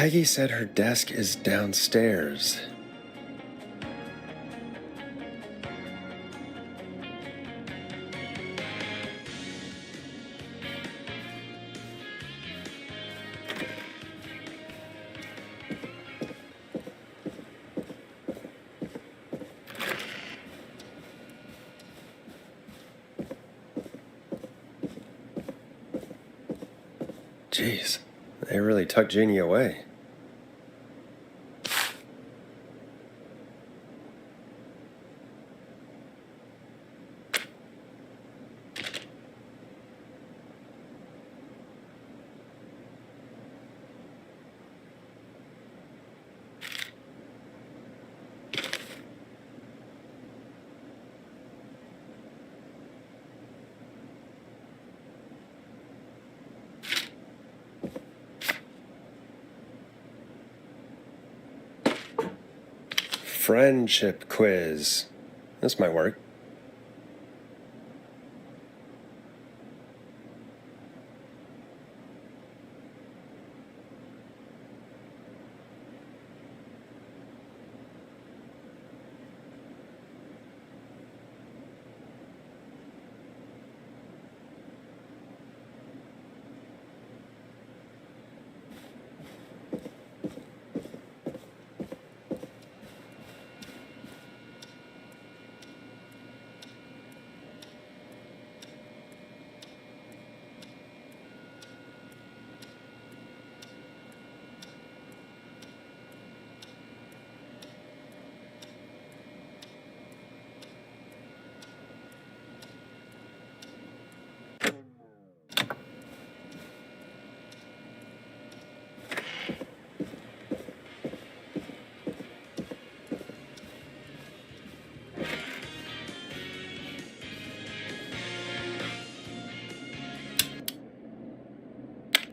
Peggy said her desk is downstairs. Jeez, they really tucked Jeannie away. Friendship quiz. This might work.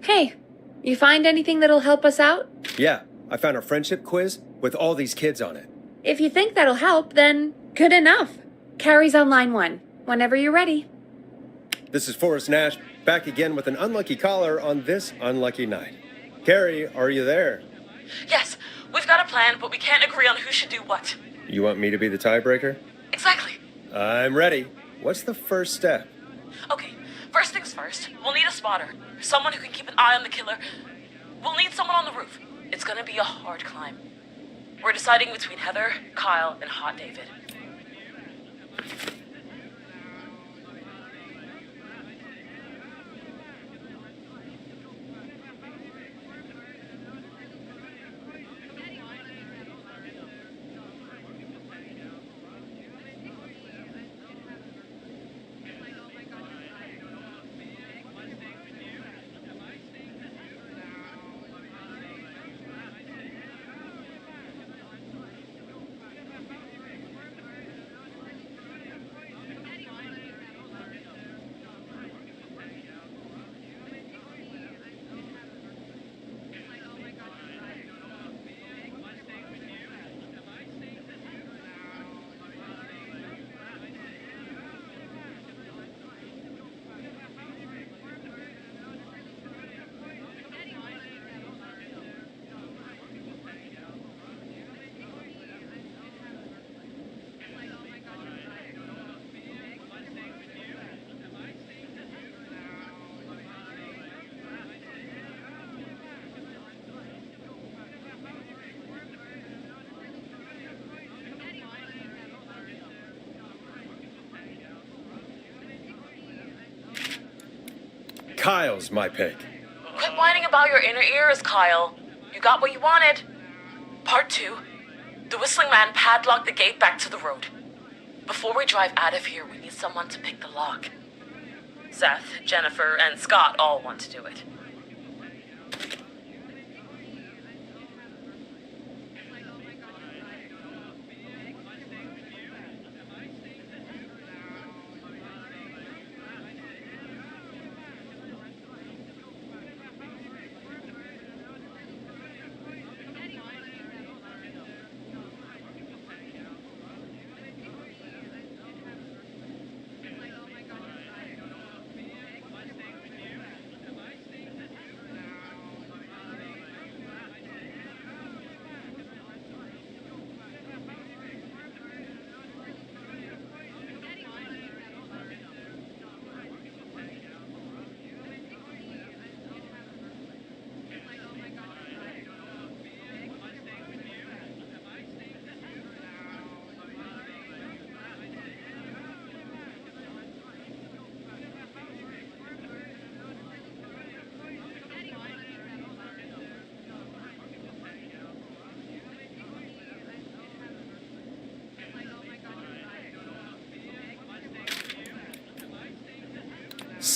Hey, you find anything that'll help us out? Yeah, I found a friendship quiz with all these kids on it. If you think that'll help, then good enough. Carrie's on line 1, whenever you're ready. This is Forrest Nash, back again with an unlucky caller on this unlucky night. Carrie, are you there? Yes, we've got a plan, but we can't agree on who should do what. You want me to be the tiebreaker? Exactly. I'm ready. What's the first step? Okay, first things first, we'll need a spotter. Someone who can keep an eye on the killer. We'll need someone on the roof. It's gonna be a hard climb. We're deciding between Heather, Kyle, and Hot David. Kyle's my pick. Quit whining about your inner ears, Kyle. You got what you wanted. Part 2. The whistling man padlocked the gate back to the road. Before we drive out of here, we need someone to pick the lock. Seth, Jennifer, and Scott all want to do it.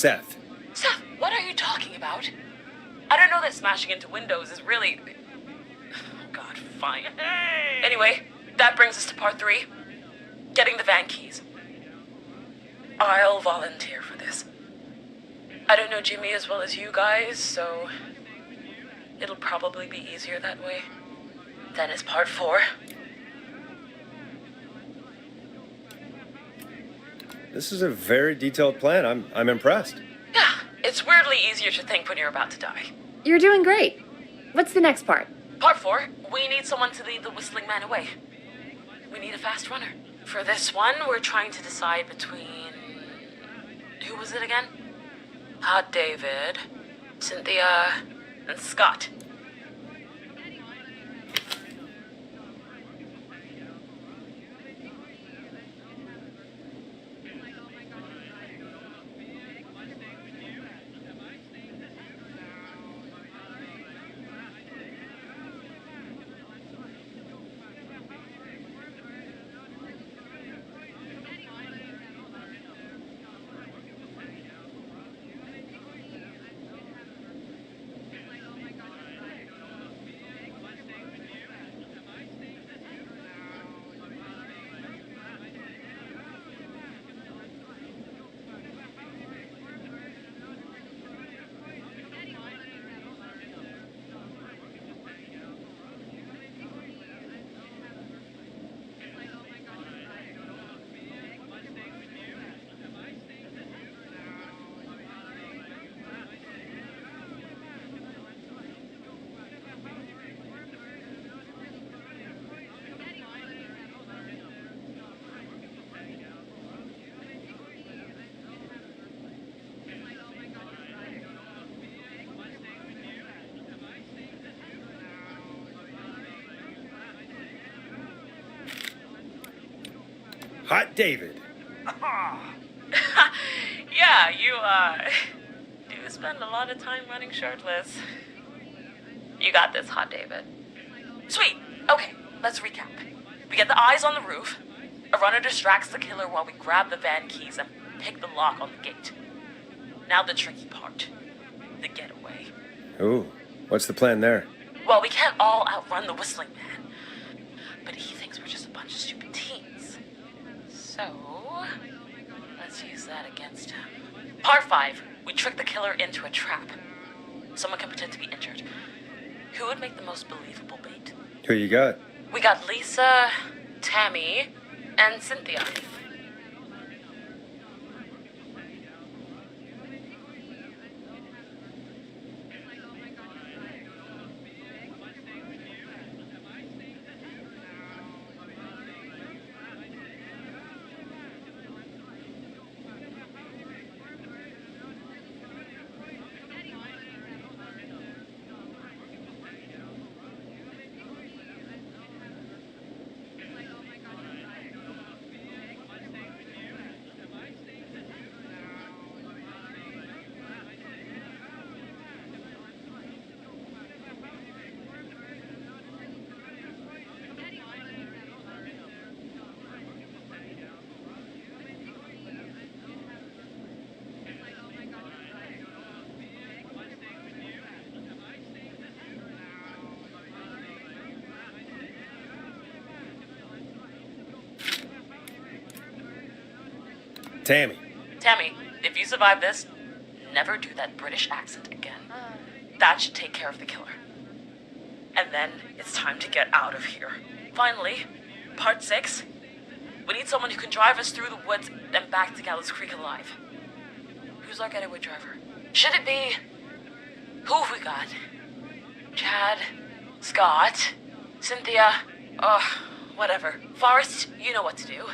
Seth. Seth, what are you talking about? I don't know that smashing into windows is really... Oh God, fine. Anyway, that brings us to part 3. Getting the van keys. I'll volunteer for this. I don't know Jimmy as well as you guys, so... it'll probably be easier that way. Then it's part 4. This is a very detailed plan. I'm impressed. Yeah, it's weirdly easier to think when you're about to die. You're doing great. What's the next part? Part 4, we need someone to lead the whistling man away. We need a fast runner. For this one, we're trying to decide between... who was it again? Hot David, Cynthia, and Scott. Hot David. Yeah, you, do spend a lot of time running shirtless. You got this, Hot David. Sweet. Okay, let's recap. We get the eyes on the roof. A runner distracts the killer while we grab the van keys and pick the lock on the gate. Now the tricky part. The getaway. Ooh, what's the plan there? Well, we can't all outrun the whistling man. But he thinks we're just a bunch of stupid teens. So, let's use that against him. Part 5. We trick the killer into a trap. Someone can pretend to be injured. Who would make the most believable bait? Who you got? We got Lisa, Tammy, and Cynthia. Tammy. Tammy, if you survive this, never do that British accent again. That should take care of the killer. And then it's time to get out of here. Finally, part 6. We need someone who can drive us through the woods and back to Gallows Creek alive. Who's our getaway driver? Should it be... who have we got? Chad, Scott, Cynthia, whatever. Forrest, you know what to do.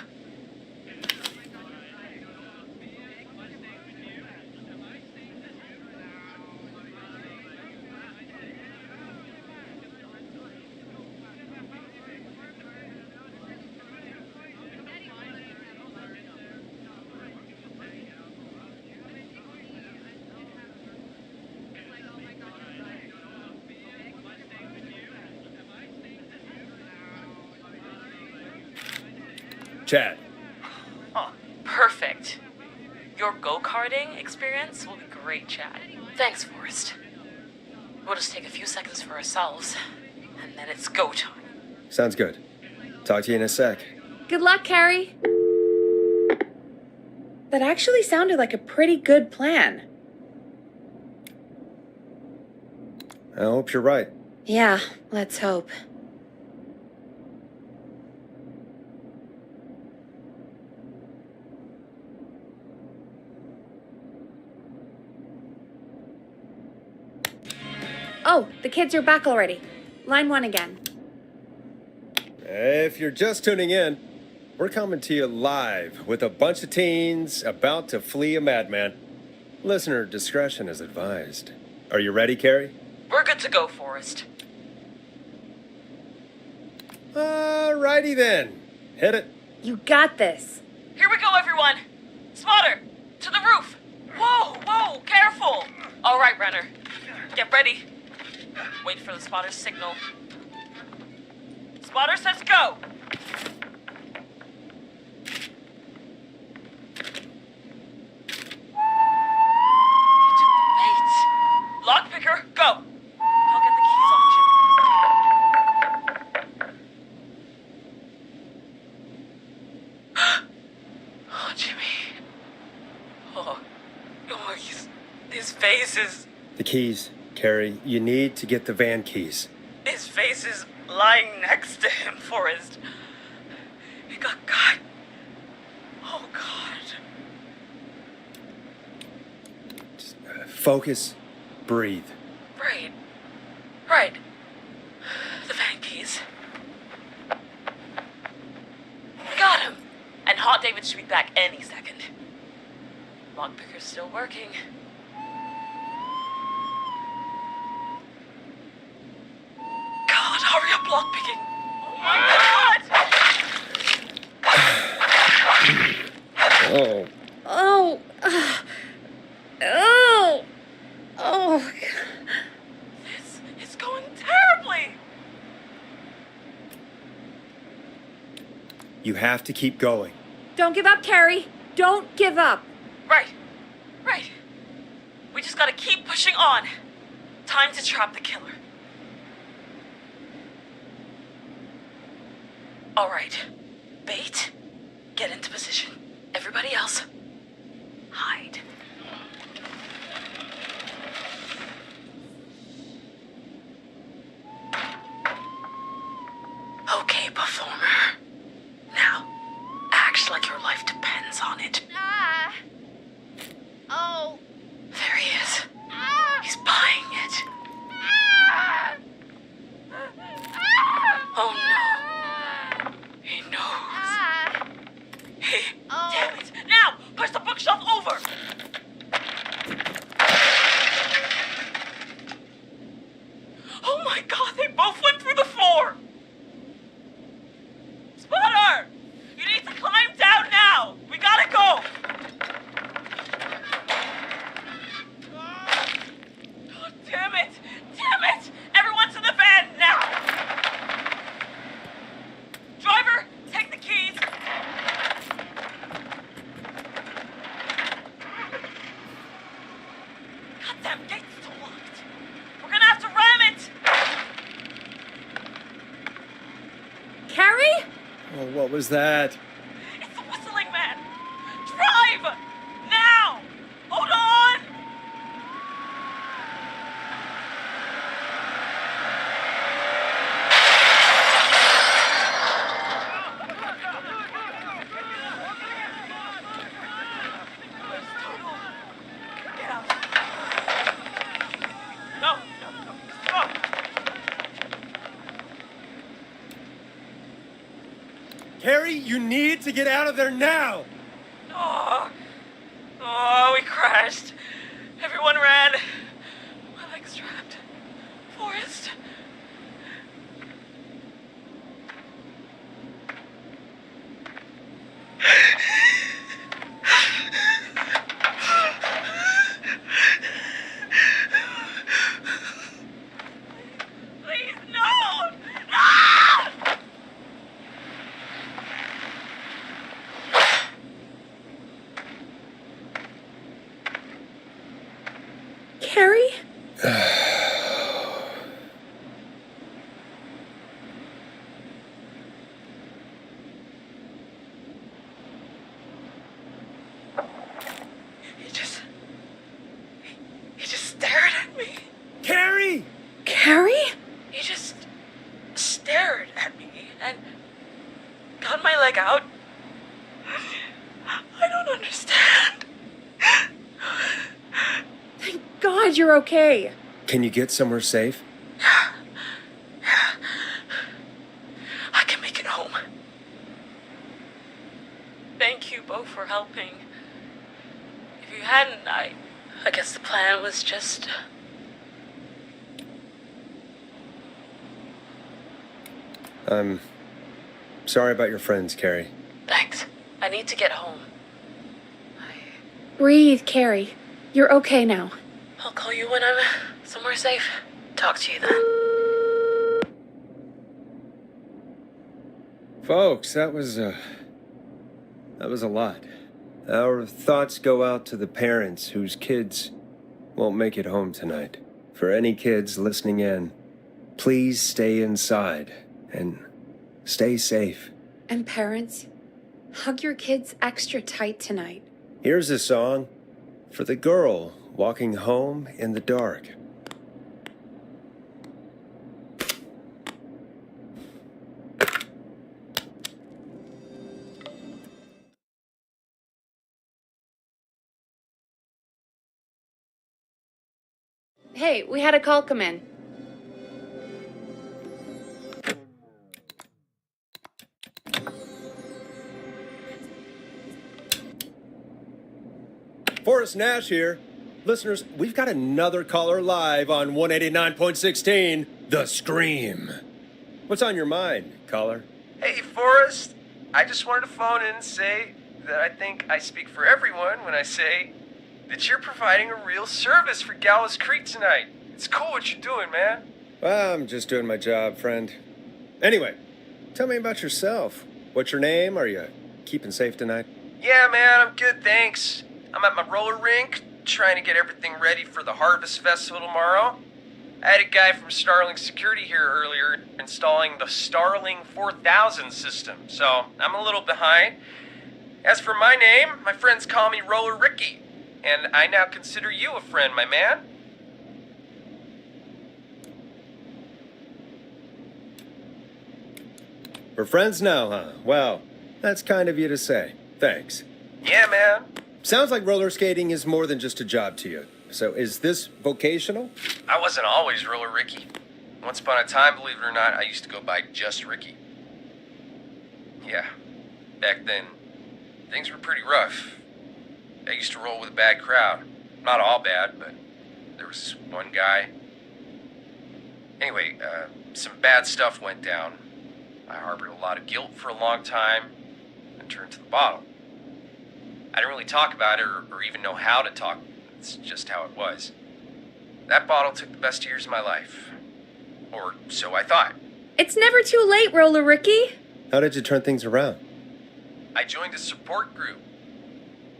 Chad. Perfect. Your go-kart go-karting experience will be great chat. Thanks, Forrest. We'll just take a few seconds for ourselves, and then it's go time. Sounds good. Talk to you in a sec. Good luck, Carrie. That actually sounded like a pretty good plan. I hope you're right. Yeah, let's hope. Oh, the kids are back already. Line 1 again. If you're just tuning in, we're coming to you live with a bunch of teens about to flee a madman. Listener discretion is advised. Are you ready, Carrie? We're good to go, Forrest. Alrighty then. Hit it. You got this. Here we go, everyone. Spotter, to the roof. Whoa, careful. All right, Renner. Get ready. Wait for the spotter's signal. Spotter says go. He took the bait. Lockpicker, go. I'll get the keys off Jimmy. Oh, Jimmy. Oh, his face is... The keys, Carrie. You need to get the van keys. His face is lying next to him, Forrest. He got cut. Oh, God. Just, focus. Breathe. Right. The van keys. Got him. And Hot David should be back any second. Lockpicker's still working. God, hurry up, lockpicking. Oh, my God! Oh. Oh. Oh. Oh. This is going terribly. You have to keep going. Don't give up, Carrie. Don't give up. Right. We just gotta keep pushing on. Time to trap the killer. All right. Bait. Get into position. Everybody else, hide. Okay, performer. Now, act like your life depends on it. Oh. There he is. He's buying it. Oh no. He knows. Damn it! Now, push the bookshelf over! Oh my God, they both went through the floor! Spotter! You need to climb down now! We gotta go! Oh, damn it! Everyone's in the van now! Driver, take the keys! Goddamn gate's still locked. We're gonna have to ram it! Carrie? Oh, what was that? It's the whistling man! Drive! Now! Hold on! Get out. No. Stop. Carrie, you need to get out of there now! Oh, we crashed. Everyone ran. My leg's trapped. Forrest. Please, no! No! Carrie? He just stared at me. Carrie! Carrie? He just stared at me and got my leg out. I don't understand. Thank God you're okay. Can you get somewhere safe? I can make it home. Thank you both for helping. If you hadn't, I guess the plan was just... I'm sorry about your friends, Carrie. Thanks. I need to get home. Breathe, Carrie. You're okay now. I'll call you when I'm somewhere safe. Talk to you then. Folks, that was a lot. Our thoughts go out to the parents whose kids won't make it home tonight. For any kids listening in, please stay inside and stay safe. And parents, hug your kids extra tight tonight. Here's a song for the girl walking home in the dark. Hey, we had a call come in. Forrest Nash here. Listeners, we've got another caller live on 189.16, The Scream. What's on your mind, caller? Hey, Forrest. I just wanted to phone in and say that I think I speak for everyone when I say that you're providing a real service for Gallows Creek tonight. It's cool what you're doing, man. Well, I'm just doing my job, friend. Anyway, tell me about yourself. What's your name? Are you keeping safe tonight? Yeah, man, I'm good, thanks. I'm at my roller rink, trying to get everything ready for the Harvest Festival tomorrow. I had a guy from Starling Security here earlier installing the Starling 4000 system, so I'm a little behind. As for my name, my friends call me Roller Ricky, and I now consider you a friend, my man. We're friends now, huh? Well, that's kind of you to say. Thanks. Yeah, man. Sounds like roller skating is more than just a job to you. So is this vocational? I wasn't always Roller Ricky. Once upon a time, believe it or not, I used to go by just Ricky. Yeah, back then, things were pretty rough. I used to roll with a bad crowd. Not all bad, but there was this one guy. Anyway, some bad stuff went down. I harbored a lot of guilt for a long time and turned to the bottle. I didn't really talk about it or even know how to talk. It's just how it was. That bottle took the best years of my life. Or so I thought. It's never too late, Roller Ricky. How did you turn things around? I joined a support group.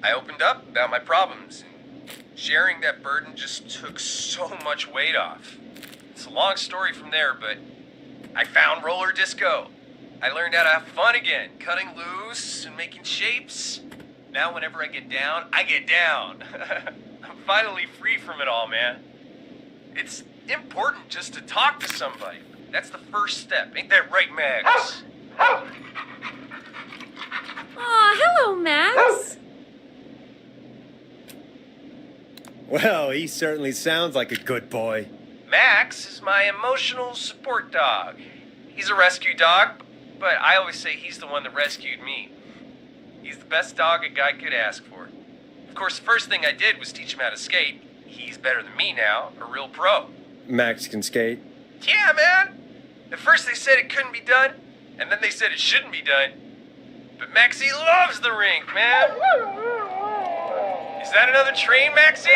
I opened up about my problems, and sharing that burden just took so much weight off. It's a long story from there, but I found roller disco. I learned how to have fun again, cutting loose and making shapes. Now whenever I get down, I get down. I'm finally free from it all, man. It's important just to talk to somebody. That's the first step. Ain't that right, Max? Aw, hello, Max. Well, he certainly sounds like a good boy. Max is my emotional support dog. He's a rescue dog, but I always say he's the one that rescued me. He's the best dog a guy could ask for. Of course, the first thing I did was teach him how to skate. He's better than me now, a real pro. Max can skate. Yeah, man. At first they said it couldn't be done, and then they said it shouldn't be done. But Maxie loves the rink, man. Is that another train, Maxie?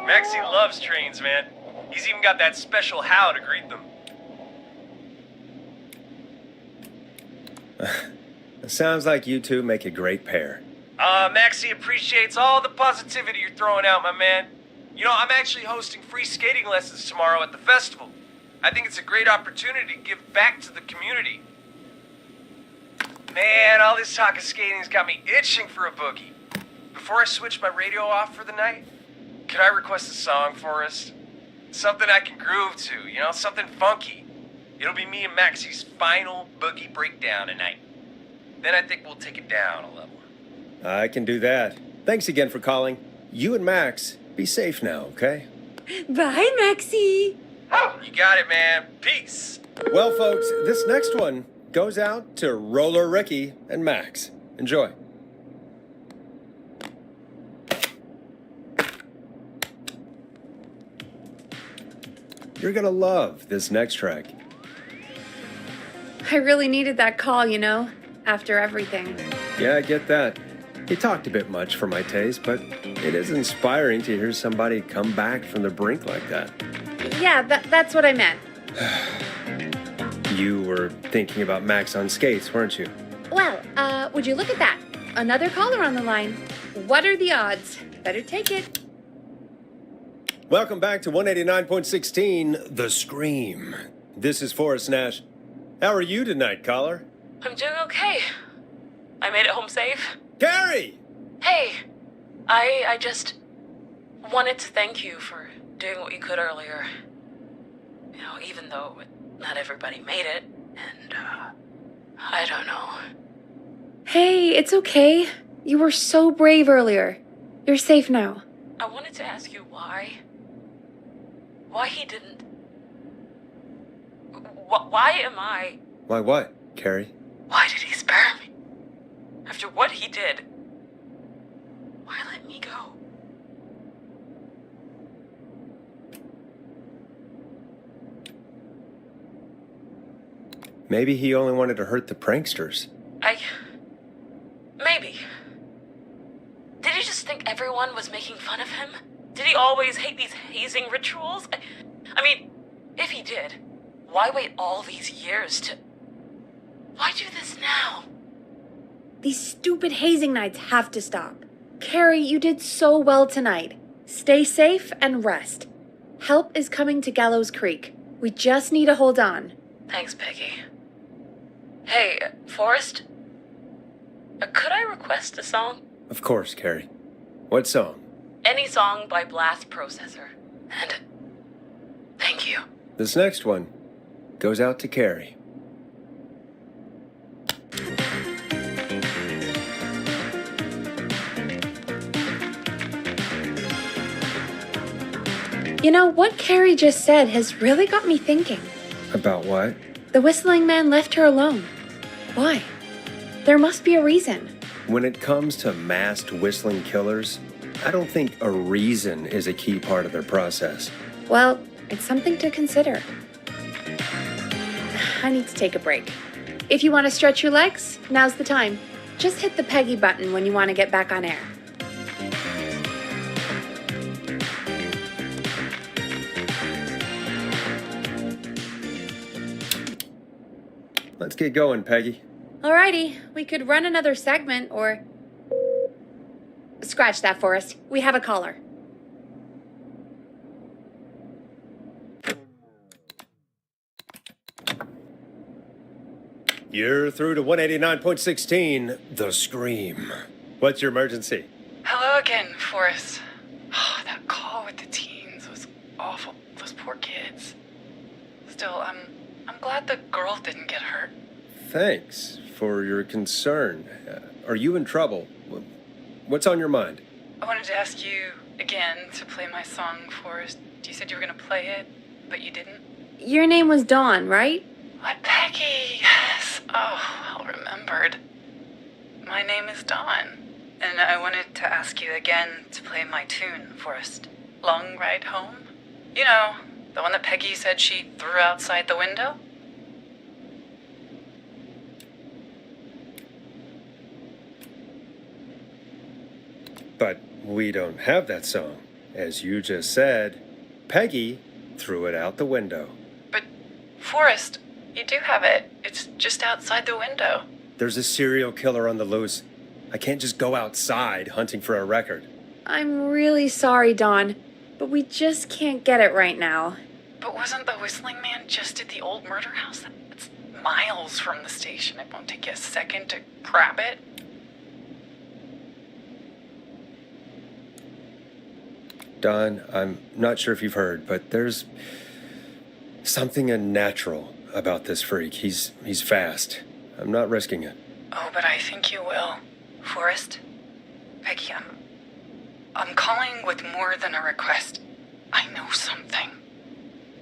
Maxie loves trains, man. He's even got that special how to greet them. It sounds like you two make a great pair. Maxie appreciates all the positivity you're throwing out, my man. You know, I'm actually hosting free skating lessons tomorrow at the festival. I think it's a great opportunity to give back to the community. Man, all this talk of skating's got me itching for a boogie. Before I switch my radio off for the night, could I request a song, Forrest? Something I can groove to, you know, something funky. It'll be me and Maxie's final boogie breakdown tonight. Then I think we'll take it down a level. I can do that. Thanks again for calling. You and Max, be safe now, okay? Bye, Maxie. You got it, man. Peace. Well, folks, this next one goes out to Roller Ricky and Max. Enjoy. You're gonna love this next track. I really needed that call, you know, after everything. Yeah, I get that. He talked a bit much for my taste, but it is inspiring to hear somebody come back from the brink like that. Yeah, that's what I meant. You were thinking about Max on skates, weren't you? Well, would you look at that? Another caller on the line. What are the odds? Better take it. Welcome back to 189.16, The Scream. This is Forrest Nash. How are you tonight, caller? I'm doing okay. I made it home safe. Carrie! Hey, I just wanted to thank you for doing what you could earlier. You know, even though not everybody made it, and, I don't know. Hey, it's okay. You were so brave earlier. You're safe now. I wanted to ask you why. Why he didn't... Why am I... Why what, Carrie? Why did he spare me? After what he did. Why let me go? Maybe he only wanted to hurt the pranksters. Maybe. Did he just think everyone was making fun of him? Did he always hate these hazing rituals? I mean, if he did, why wait all these years to... Why do this now? These stupid hazing nights have to stop. Carrie, you did so well tonight. Stay safe and rest. Help is coming to Gallows Creek. We just need to hold on. Thanks, Peggy. Hey, Forrest? Could I request a song? Of course, Carrie. What song? Any song by Blast Processor. And thank you. This next one goes out to Carrie. You know, what Carrie just said has really got me thinking. About what? The whistling man left her alone. Why? There must be a reason. When it comes to masked whistling killers, I don't think a reason is a key part of their process. Well, it's something to consider. I need to take a break. If you want to stretch your legs, now's the time. Just hit the Peggy button when you want to get back on air. Let's get going, Peggy. Alrighty, we could run another segment or... Scratch that, Forrest. We have a caller. You're through to 189.16, The Scream. What's your emergency? Hello again, Forrest. Oh, that call with the teens was awful. Those poor kids. Still, I'm glad the girl didn't get hurt. Thanks for your concern. Are you in trouble? What's on your mind? I wanted to ask you again to play my song, Forrest. You said you were going to play it, but you didn't. Your name was Dawn, right? What, Peggy? Yes. Oh, well remembered. My name is Dawn, and I wanted to ask you again to play my tune, Forrest. Long Ride Home? You know, the one that Peggy said she threw outside the window? But we don't have that song. As you just said, Peggy threw it out the window. But, Forrest, you do have it. It's just outside the window. There's a serial killer on the loose. I can't just go outside hunting for a record. I'm really sorry, Dawn. but we just can't get it right now. But wasn't the whistling man just at the old murder house? It's miles from the station. It won't take you a second to grab it. Don, I'm not sure if you've heard, but there's something unnatural about this freak. He's fast. I'm not risking it. Oh, but I think you will. Forrest? Peggy, I'm calling with more than a request. I know something.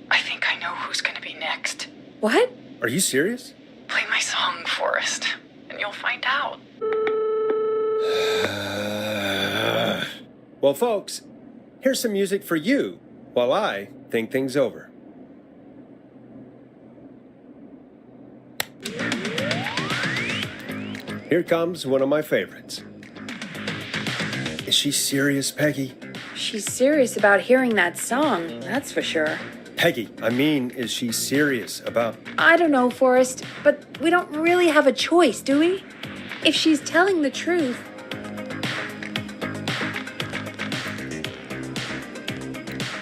I think I know who's gonna be next. What? Are you serious? Play my song, Forrest, and you'll find out. Well, folks, here's some music for you while I think things over. Here comes one of my favorites. Is she serious, Peggy? She's serious about hearing that song, that's for sure. Peggy, I mean, is she serious about... I don't know, Forrest, but we don't really have a choice, do we? If she's telling the truth...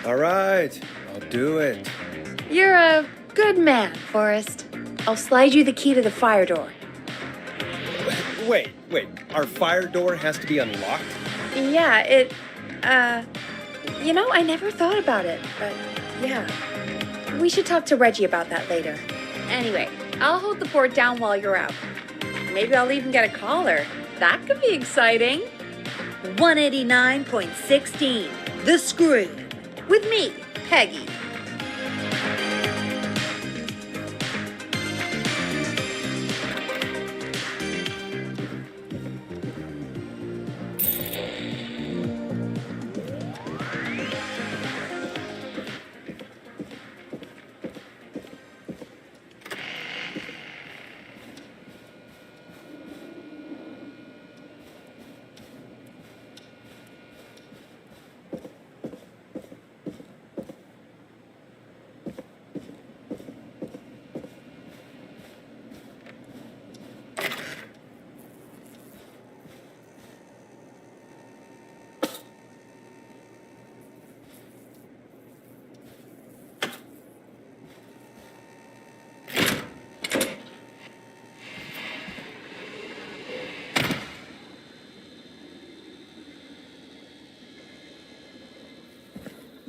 All right, I'll do it. You're a good man, Forrest. I'll slide you the key to the fire door. Wait, our fire door has to be unlocked? Yeah, I never thought about it, but yeah. We should talk to Reggie about that later. Anyway, I'll hold the fort down while you're out. Maybe I'll even get a caller. That could be exciting. 189.16, The Screw. With me, Peggy.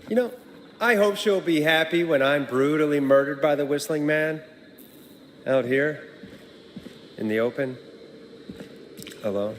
You know, I hope she'll be happy when I'm brutally murdered by the whistling man. Out here, in the open, alone.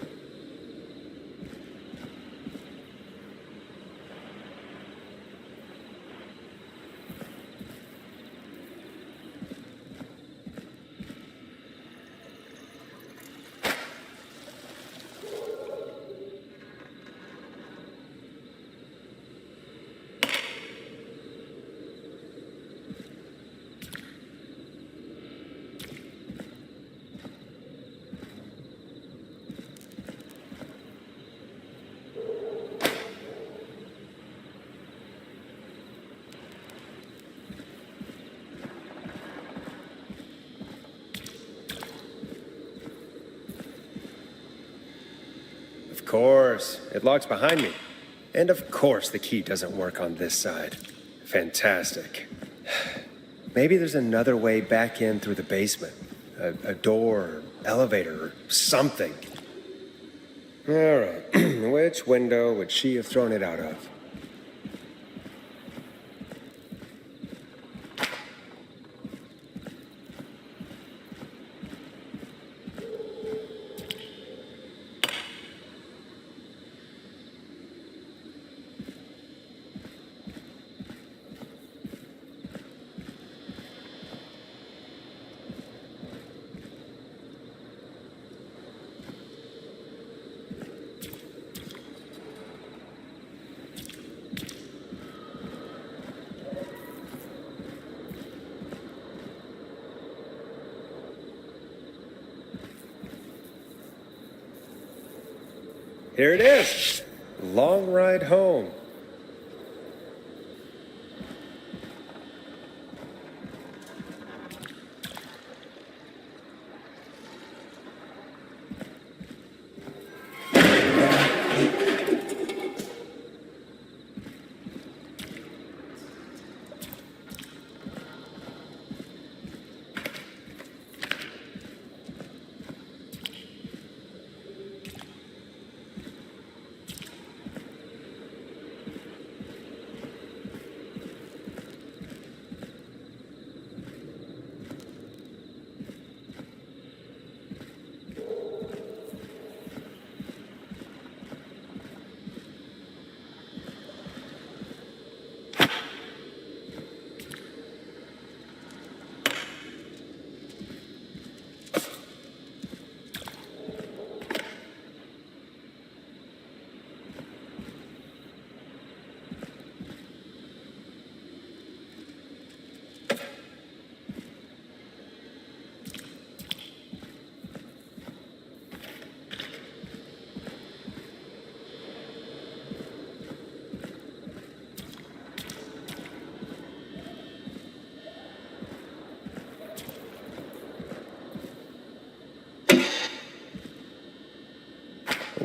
Of course, it locks behind me. And of course the key doesn't work on this side. Fantastic. Maybe there's another way back in through the basement. A door, or elevator, or something. All right, which window would she have thrown it out of? Here it is. Long ride home.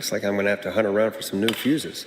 Looks like I'm gonna have to hunt around for some new fuses.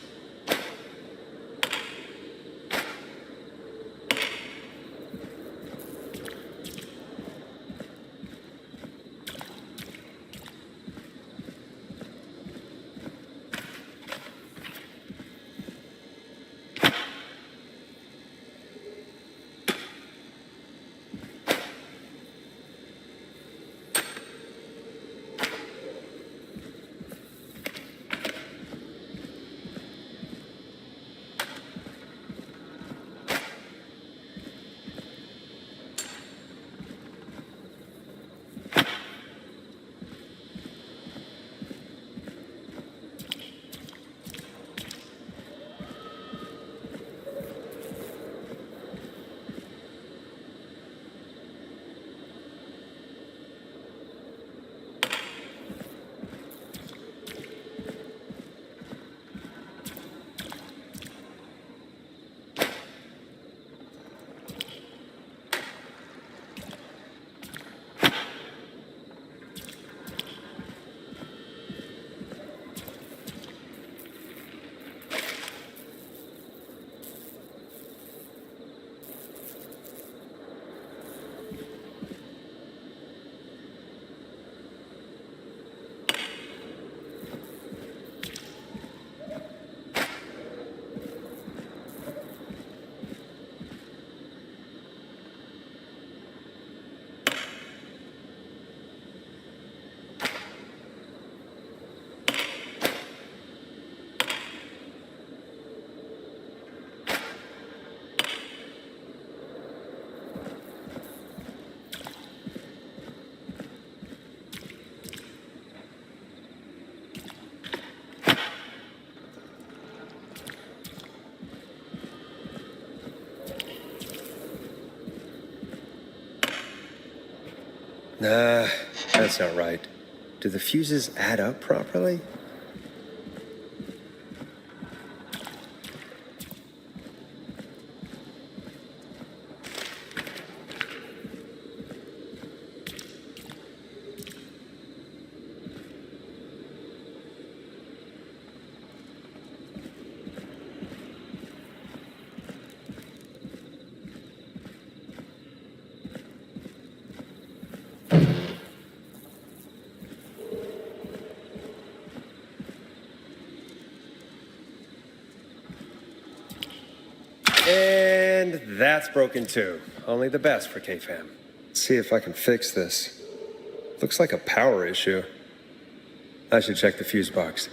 Nah, that's not right. Do the fuses add up properly? And that's broken too. Only the best for KFAM. Let's see if I can fix this. Looks like a power issue. I should check the fuse box.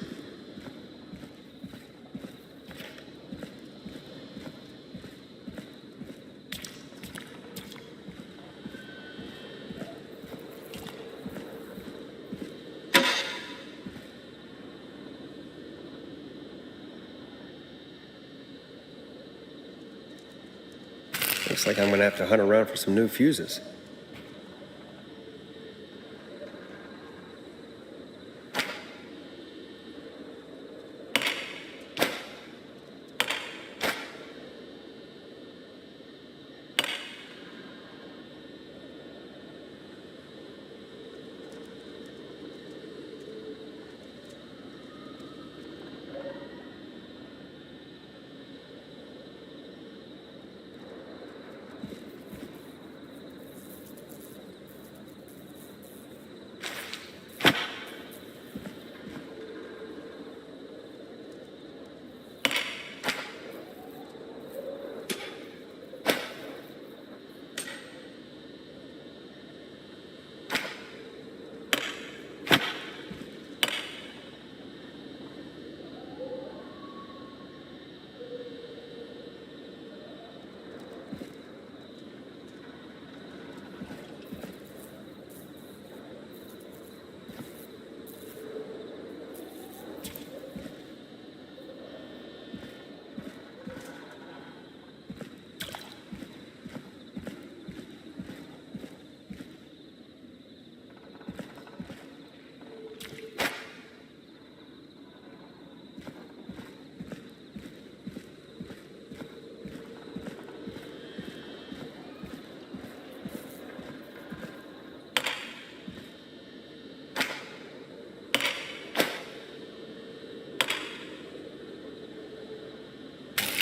Looks like I'm gonna have to hunt around for some new fuses.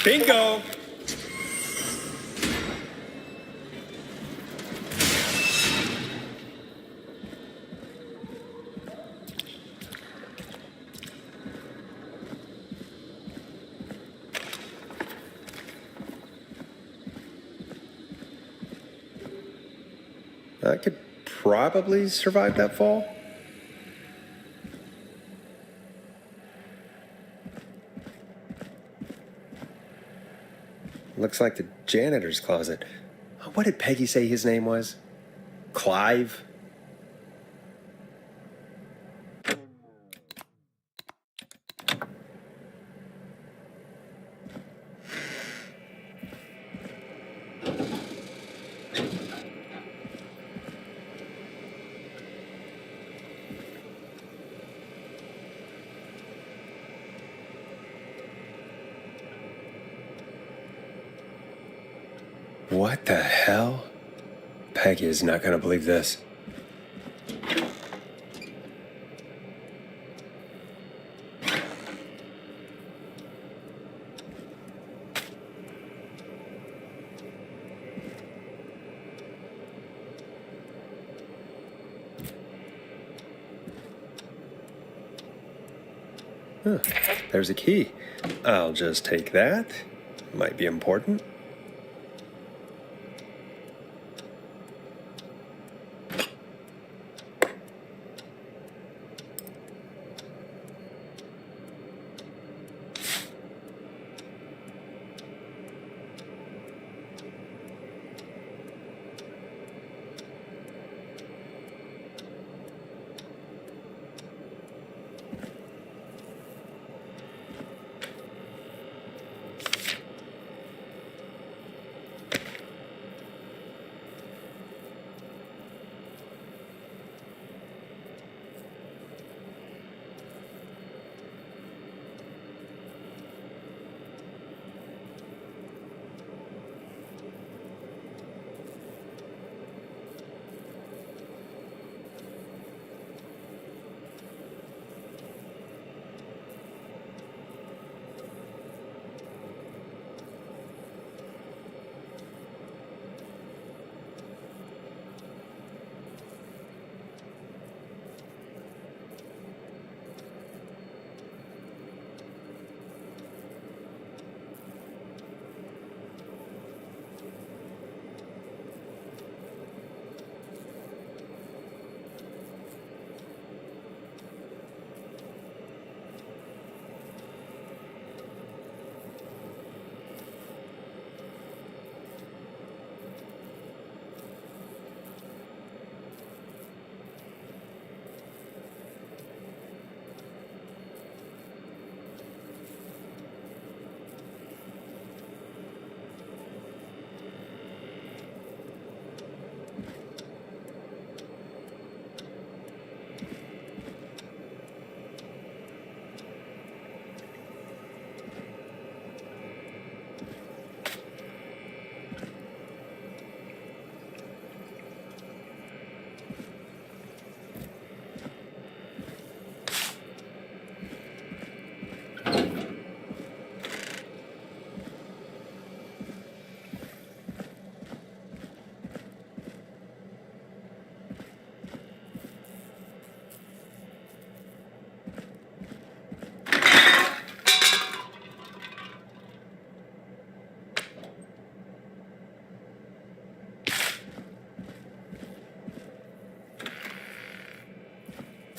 Bingo! I could probably survive that fall. Looks like the janitor's closet. What did Peggy say his name was? Clive? What the hell? Peggy is not going to believe this. Huh, there's a key. I'll just take that. Might be important.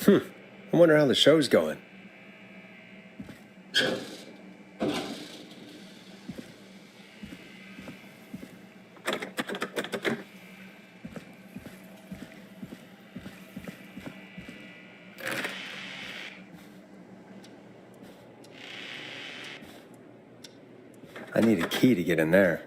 I wonder how the show's going. I need a key to get in there.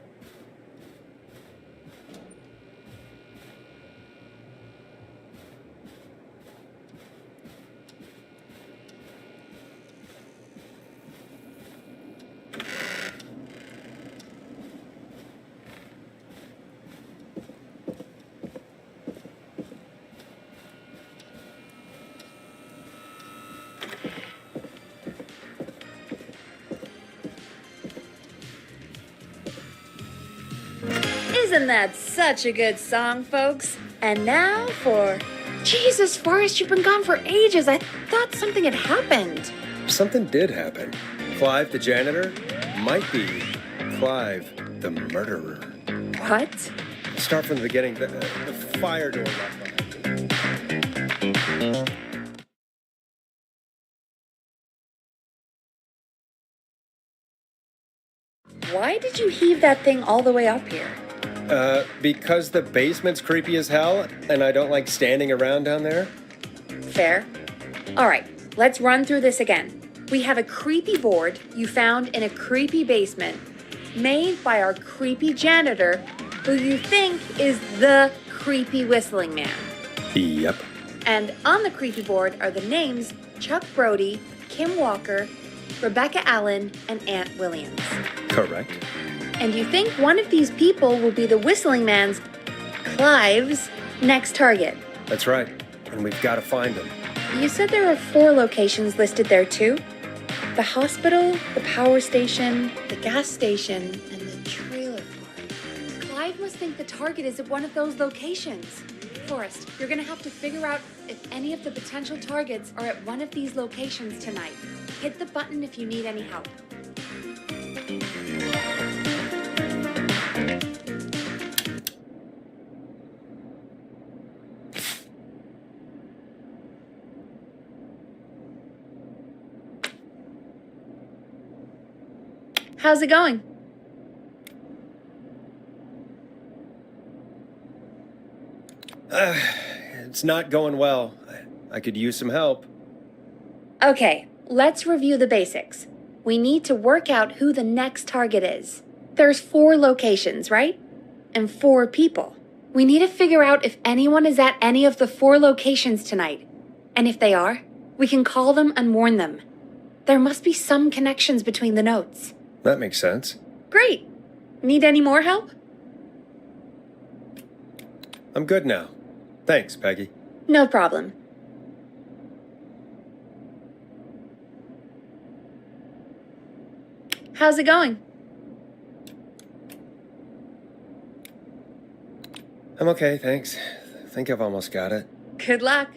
Isn't that such a good song, folks? And now for... Jesus, Forrest, you've been gone for ages. I thought something had happened. Something did happen. Clive, the janitor, might be Clive, the murderer. What? Start from the beginning. The fire door locked behind me. Why did you heave that thing all the way up here? Because the basement's creepy as hell, and I don't like standing around down there. Fair. All right, let's run through this again. We have a creepy board you found in a creepy basement, made by our creepy janitor, who you think is the creepy whistling man. Yep. And on the creepy board are the names Chuck Brody, Kim Walker, Rebecca Allen, and Aunt Williams. Correct. And you think one of these people will be the whistling man's, Clive's, next target. That's right. And we've got to find him. You said there are 4 locations listed there too? The hospital, the power station, the gas station, and the trailer park. Clive must think the target is at one of those locations. Forrest, you're gonna have to figure out if any of the potential targets are at one of these locations tonight. Hit the button if you need any help. How's it going? It's not going well. I could use some help. Okay, let's review the basics. We need to work out who the next target is. There's 4 locations, right? And 4 people. We need to figure out if anyone is at any of the 4 locations tonight. And if they are, we can call them and warn them. There must be some connections between the notes. That makes sense. Great. Need any more help? I'm good now. Thanks, Peggy. No problem. How's it going? I'm okay, thanks. I think I've almost got it. Good luck.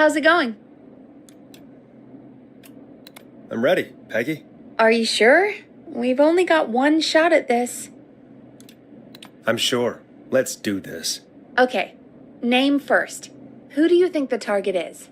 How's it going? I'm ready, Peggy. Are you sure? We've only got one shot at this. I'm sure. Let's do this. Okay, name first. Who do you think the target is?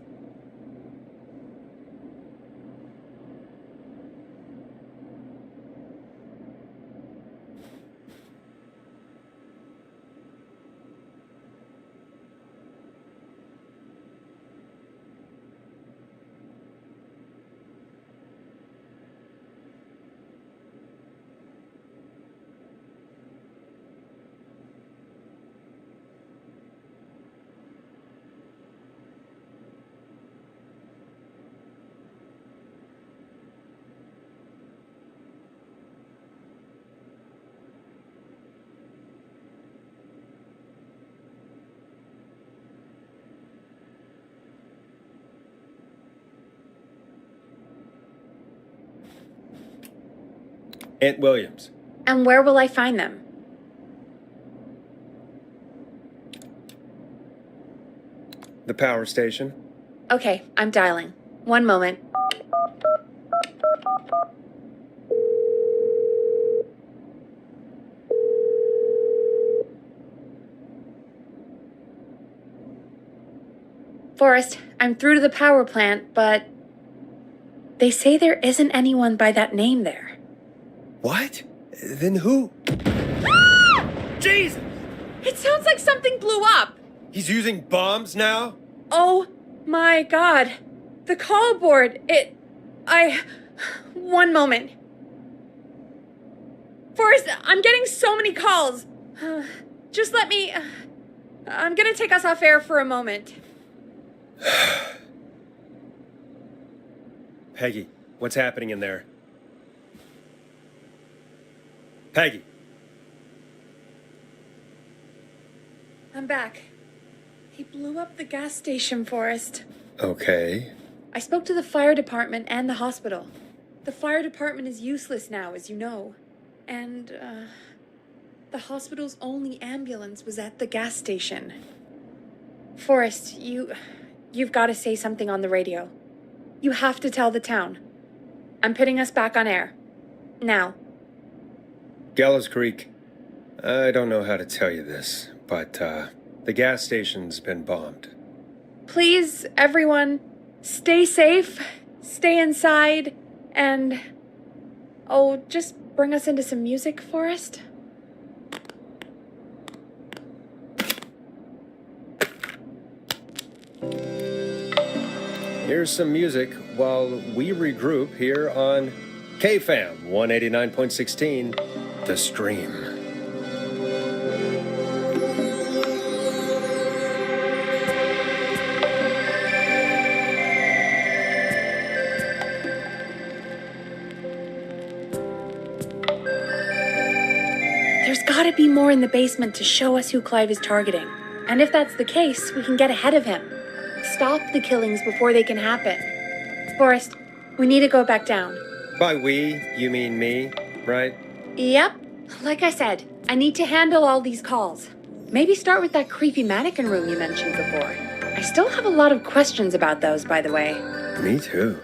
Aunt Williams. And where will I find them? The power station. Okay, I'm dialing. One moment. Forrest, I'm through to the power plant, but they say there isn't anyone by that name there. What? Then who? Jesus! It sounds like something blew up. He's using bombs now? Oh my God. The call board, one moment. Forrest, I'm getting so many calls. Just let me, I'm gonna take us off air for a moment. Peggy, what's happening in there? Peggy. I'm back. He blew up the gas station, Forrest. Okay. I spoke to the fire department and the hospital. The fire department is useless now, as you know. And, the hospital's only ambulance was at the gas station. Forrest, you've got to say something on the radio. You have to tell the town. I'm putting us back on air. Now. Gallows Creek. I don't know how to tell you this, but, the gas station's been bombed. Please, everyone, stay safe, stay inside, and... Oh, just bring us into some music, Forrest. Here's some music while we regroup here on KFAM 189.16, The Stream. There's gotta be more in the basement to show us who Clive is targeting. And if that's the case, we can get ahead of him. Stop the killings before they can happen. Forrest, we need to go back down. By we, you mean me, right? Yep. Like I said, I need to handle all these calls. Maybe start with that creepy mannequin room you mentioned before. I still have a lot of questions about those, by the way. Me too.